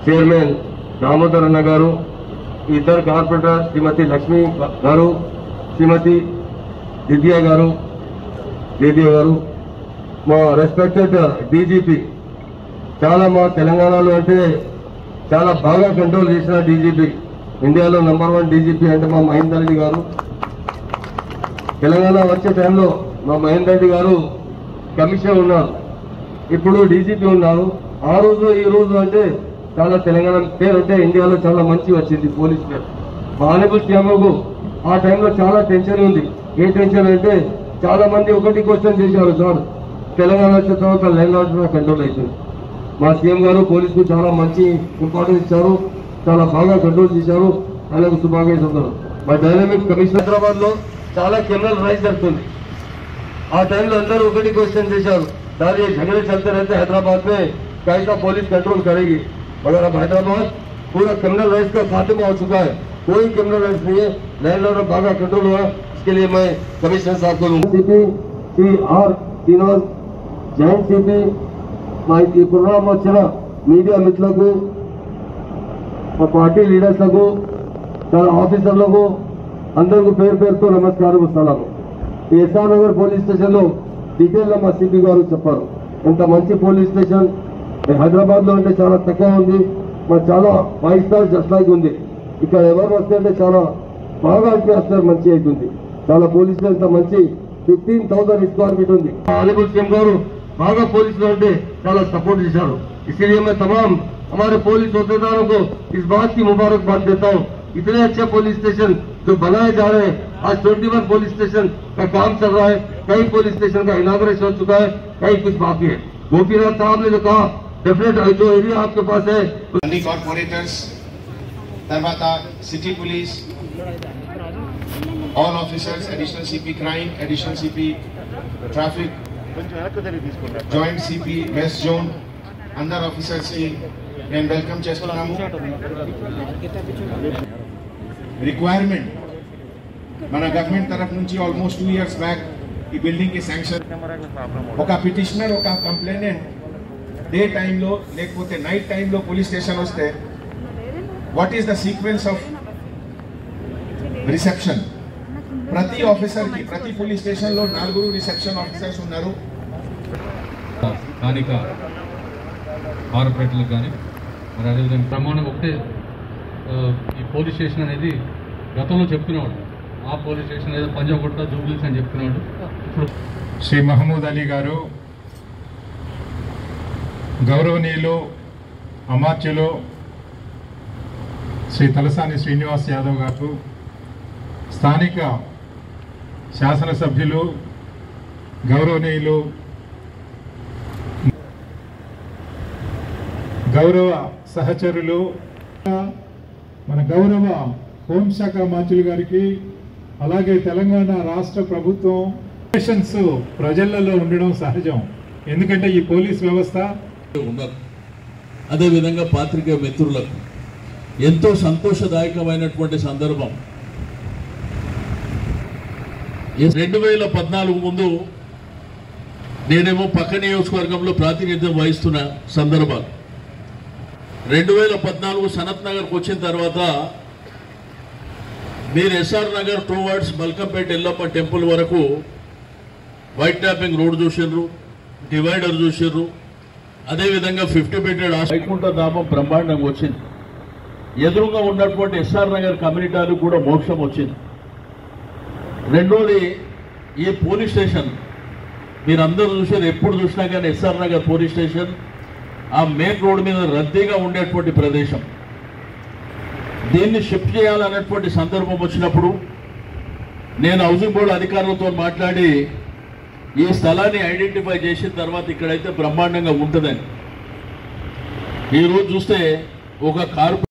Chairman Damodar అన్న గారు, ఇద్దరు కార్పొరేటర్ శ్రీమతి లక్ష్మి గారు, శ్రీమతి దిద్యా గారు, మా రెస్పెక్టెడ్ డీజీపీ, చాలా మా తెలంగాణలో అంటే చాలా బాగా కంట్రోల్ చేసిన డీజీపీ, ఇండియాలో నంబర్ 1 డీజీపీ అంటే మా మహేందర్ రెడ్డి గారు. తెలంగాణ వచ్చే టైంలో మా మహేందర్ రెడ్డి గారు కమిషనర్ ఉన్నారు, ఇప్పుడు డీజీపీ ఉన్నారు. ఆ రోజు ఈ రోజు అంటే చాలా తెలంగాణ పేరు అంటే ఇండియాలో చాలా మంచి వచ్చింది పోలీస్ పేరు. మా ఆనరబుల్ సీఎంకు ఆ టైంలో చాలా టెన్షన్ ఉంది. ఏ టెన్షన్ అంటే చాలా మంది ఒకటి క్వశ్చన్ చేశారు, సార్ తెలంగాణ వచ్చిన తర్వాత లైన్ ఆర్డర్ కంట్రోల్ అవుతుంది. మా సీఎం గారు పోలీసుకు చాలా మంచి ఇంపార్టెన్స్ ఇచ్చారు, చాలా బాగా కంట్రోల్ చేశారు. ఆయనకు శుభాకాంక్షలు. మా డైనామిక్ కమిషనర్ హైదరాబాద్ లో చాలా క్రిమినల్ రైస్ జరుగుతుంది. ఆ టైంలో అందరూ ఒకటి क्वेश्चन చేశారు, సార్ ये झगड़े चलते रहते हैदराबाद में कैसा पुलिस कंट्रोल करेगी? मगर अब हैदराबाद पूरा क्रिमिनल राइस का खात्मा हो चुका है, कोई क्रिमिनल राइस नहीं है, लैंड ऑर्डर बागा कंट्रोल हुआ. इसके लिए मैं कमिश्नर साहब को सीपी CR तीनों జాయింట్ సిపి మా ఈ ప్రోగ్రామ్ వచ్చిన మీడియా మిత్రులకు, మా పార్టీ లీడర్స్లకు, చాలా ఆఫీసర్లకు అందరికీ పేరు పేరుతో నమస్కారం ఇస్తున్నాను. ఈ ఎస్ఆర్ నగర్ పోలీస్ స్టేషన్ లో డీటెయిల్ గా మా సిపి గారు చెప్పారు. ఎంత మంచి పోలీస్ స్టేషన్ హైదరాబాద్ లో అంటే చాలా తక్కువ ఉంది, మా చాలా 5 స్టార్ జస్ట్ లైక్ ఉంది. ఇక్కడ ఎవరు వస్తే అంటే చాలా బాగా అనిపిస్తారు, మంచి అవుతుంది. చాలా పోలీస్ స్టేషన్ మంచి 15,000 స్క్వేర్ ఫీట్ ఉంది. ఆనరబుల్ సీఎం గారు బాగా పోలీసులు అంటే చాలా సపోర్ట్ చేశారు. इसलिए मैं तमाम हमारे पुलिस औहदेदारों को इस बात की मुबारकबाद देता हूँ. इतने अच्छे पुलिस स्टेशन जो बनाए जा रहे हैं, आज 21 पुलिस स्टेशन का काम चल रहा है. कई पुलिस स्टेशन का इनाग्रेशन हो चुका है, कई कुछ बाकी है. गोपीनाथ साहब ने जो कहा डेफिनेट जो एरिया आपके पास है कॉर्पोरेटर्स, तरवाता city police, all officers, additional CP crime, additional CP traffic, joint CP west zone, अंदर ऑफिसर्स की నేను వెల్కమ్ చేస్తున్నాము. రిక్వైర్మెంట్ మన గవర్నమెంట్ తరఫు నుంచి ఆల్మోస్ట్ 2 ఇయర్స్ బ్యాక్ ఈ బిల్డింగ్ కి శాంక్షన్. ఒక పిటిషనర్, ఒక కంప్లైనెంట్ డే టైంలో లేకపోతే నైట్ టైంలో పోలీస్ స్టేషన్ వస్తే what is the sequence of reception? ప్రతి ఆఫీసర్ కి, ప్రతి పోలీస్ స్టేషన్ లో 4 రిసెప్షన్ ఆఫీసర్స్ ఉన్నారు. స్థానిక కార్పొరేటర్లకు కానీ మరి అదేవిధంగా ప్రమాణం ఒకటే. ఈ పోలీస్ స్టేషన్ అనేది గతంలో చెప్తున్నాడు, ఆ పోలీస్ స్టేషన్ ఏదో పంజాగుట్ట జూబ్లీస్ అని చెప్తున్నాడు. ఇప్పుడు శ్రీ మహమూద్ అలీ గారు, గౌరవనీయులు అమాత్యులు శ్రీ తలసాని శ్రీనివాస్ యాదవ్ గారు, స్థానిక శాసనసభ్యులు గౌరవనీయులు గౌరవ సహచరులు, మన గౌరవ హోంశాఖ మంత్రులు గారికి, అలాగే తెలంగాణ రాష్ట్ర ప్రభుత్వం పేషెన్స్ ప్రజలలో ఉండడం సహజం. ఎందుకంటే ఈ పోలీస్ వ్యవస్థ ఉన్నారు. అదేవిధంగా పాత్రికేయ మిత్రులకు ఎంతో సంతోషదాయకమైనటువంటి సందర్భం. 2014 ముందు నేనేమో పక్క నియోజకవర్గంలో ప్రాతినిధ్యం వహిస్తున్న సందర్భాలు. 2014 సనత్ నగర్కి వచ్చిన తర్వాత మీరు SR Nagar towards Malakpet Yellamma temple వరకు వైట్ ట్యాపింగ్ రోడ్ చూసిర్రు, డివైడర్ చూసిర్రు. అదేవిధంగా 50 బెడెడ్ వైకుంఠ ధామం బ్రహ్మాండంగా వచ్చింది. ఎదురుగా ఉన్నటువంటి ఎస్ఆర్ నగర్ కమ్యూనిటీలు కూడా మోక్షం వచ్చింది. రెండోది ఈ పోలీస్ స్టేషన్ మీరందరూ చూసారు, ఎప్పుడు చూసినా కానీ ఎస్ఆర్ నగర్ పోలీస్ స్టేషన్ ఆ మెయిన్ రోడ్ మీద రద్దీగా ఉండేటువంటి ప్రదేశం. దీన్ని షిఫ్ట్ చేయాలనేటువంటి సందర్భం వచ్చినప్పుడు నేను హౌసింగ్ బోర్డు అధికారులతో మాట్లాడి ఈ స్థలాన్ని ఐడెంటిఫై చేసిన తర్వాత ఇక్కడైతే బ్రహ్మాండంగా ఉంటుందని. ఈరోజు చూస్తే ఒక